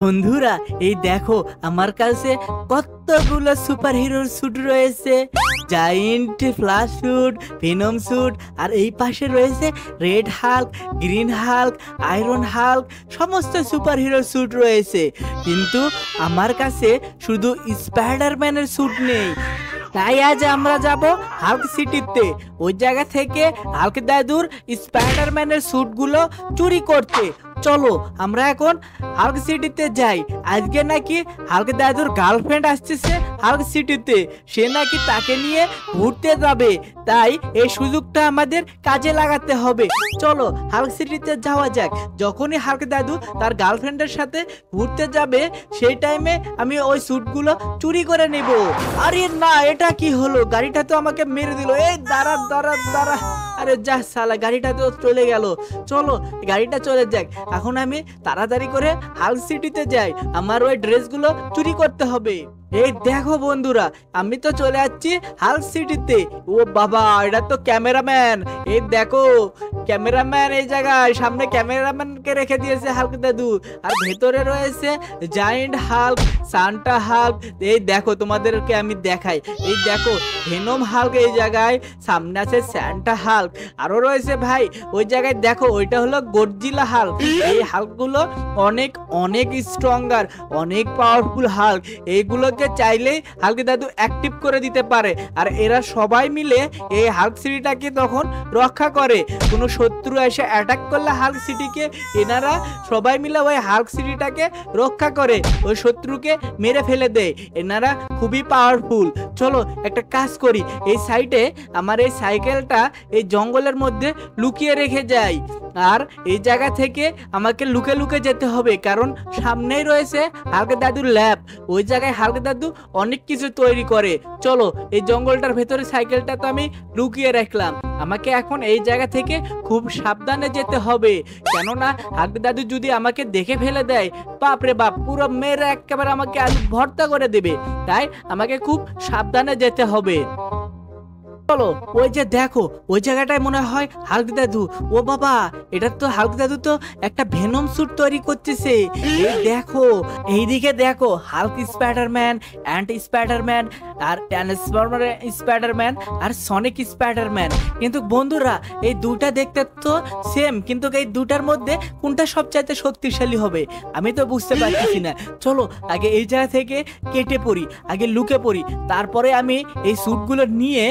বন্ধুরা, এই দেখো আমার কাছে কতগুলো সুপার হিরোর স্যুট রয়েছে। Giant flash suit, venom suit, আর এই পাশে রয়েছে red Hulk, green Hulk, iron Hulk, সমস্ত সুপার হিরোর স্যুট রয়েছে। কিন্তু আমার কাছে শুধু স্পাইডারম্যানের স্যুট নেই। তাই আজ আমরা যাব হাল্ক সিটিতে। ওই জায়গা থেকে হাল্ক দাদুর স্পাইডারম্যানের স্যুটগুলো চুরি করতে। চলো আমরা এখন হাল্ক সিটিতে যাই। আজকে নাকি হাল্ক দাদুর গার্লফ্রেন্ড আসতেছে হাল্ক সিটিতে, সে নাকি তাকে নিয়ে ঘুরতে যাবে। তাই এই সুযোগটা আমাদের কাজে লাগাতে হবে। চলো হাল্ক সিটিতে যাওয়া যাক। যখনই হাল্ক দাদু তার গার্লফ্রেন্ডের সাথে ঘুরতে যাবে সেই টাইমে আমি ওই স্যুটগুলো চুরি করে নেব। আরে না, এটা কি হলো? গাড়িটা তো আমাকে মেরে দিল। এই দাঁড়া দাঁড়া দাঁড়া, আরে যা সালা, গাড়িটা তো চলে গেল। চলো গাড়িটা চলে যাক। এখন আমি তাড়াতাড়ি করে হাল্ক সিটিতে যাই, আমার ওই ড্রেসগুলো চুরি করতে হবে। এই দেখো বন্ধুরা, আমি তো চলে যাচ্ছি হাল্ক সিটিতে। ও বাবা, এটা তো ক্যামেরাম্যান। এই দেখো ক্যামেরাম্যান এই জায়গায়, সামনে ক্যামেরাম্যানকে রেখে দিয়েছে হাল্ক দাদু। আর ভেতরে রয়েছে জায়ান্ট হাল্ক, সান্টা হাল্ক। এই দেখো তোমাদেরকে আমি দেখাই। এই দেখো ভেনম হাল্ক এই জায়গায়, সামনে আছে সান্টা হাল্ক। আরো রয়েছে ভাই ওই জায়গায়, দেখো ওইটা হলো গডজিলা হাল্ক। এই হাল্কগুলো অনেক অনেক স্ট্রঙ্গার, অনেক পাওয়ারফুল হাল্ক। এইগুলোকে চাইলেই হাল্ক দাদু অ্যাক্টিভ করে দিতে পারে। আর এরা সবাই মিলে এই হাল্ক সিটিটাকে তখন রক্ষা করে। কোনো শত্রু এসে অ্যাটাক করলে হাল্ক সিটিকে, এনারা সবাই মিলে ওই হাল্ক সিটিটাকে রক্ষা করে, ওই শত্রুকে মেরে ফেলে দেয়। এনারা খুবই পাওয়ারফুল। চলো একটা কাজ করি, এই সাইডে আমার এই সাইকেলটা এই জঙ্গলের মধ্যে লুকিয়ে রেখে যাই। আর এই জায়গা থেকে আমাকে লুকে লুকে যেতে হবে, কারণ সামনেই রয়েছে হাল্ক দাদুর ল্যাব। ওই জায়গায় হাল্ক দাদু অনেক কিছু তৈরি করে। চলো এই জঙ্গলটার ভেতরে সাইকেলটা তো আমি লুকিয়ে রাখলাম। আমাকে এখন এই জায়গা থেকে খুব সাবধানে যেতে হবে, কেননা হাল্ক দাদু যদি আমাকে দেখে ফেলে দেয়, বাপরে বাপ, পুরো মেরে একেবারে আমাকে আলু ভর্তা করে দেবে। তাই আমাকে খুব সাবধানে যেতে হবে। চলো ওই যে দেখো ওই জায়গাটায় মনে হয় হাল্ক দাদু। ও বাবা, এটা তো হাল্ক দাদু তো একটা ভেনম স্যুট তৈরি করতেছে। এই দেখো এইদিকে দেখো, হাল্ক স্পাইডারম্যান, অ্যান্ট স্পাইডারম্যান, আর ট্রান্সফর্মার স্পাইডারম্যান, আর সনিক স্পাইডারম্যান। কিন্তু বন্ধুরা, এই দুটা দেখতে তো সেম, কিন্তু এই দুটার মধ্যে কোনটা সবচাইতে শক্তিশালী হবে আমি তো বুঝতে পারতেছি না। চলো আগে এই জায়গা থেকে কেটে পড়ি, আগে লুকে পড়ি, তারপরে আমি এই স্যুটগুলো নিয়ে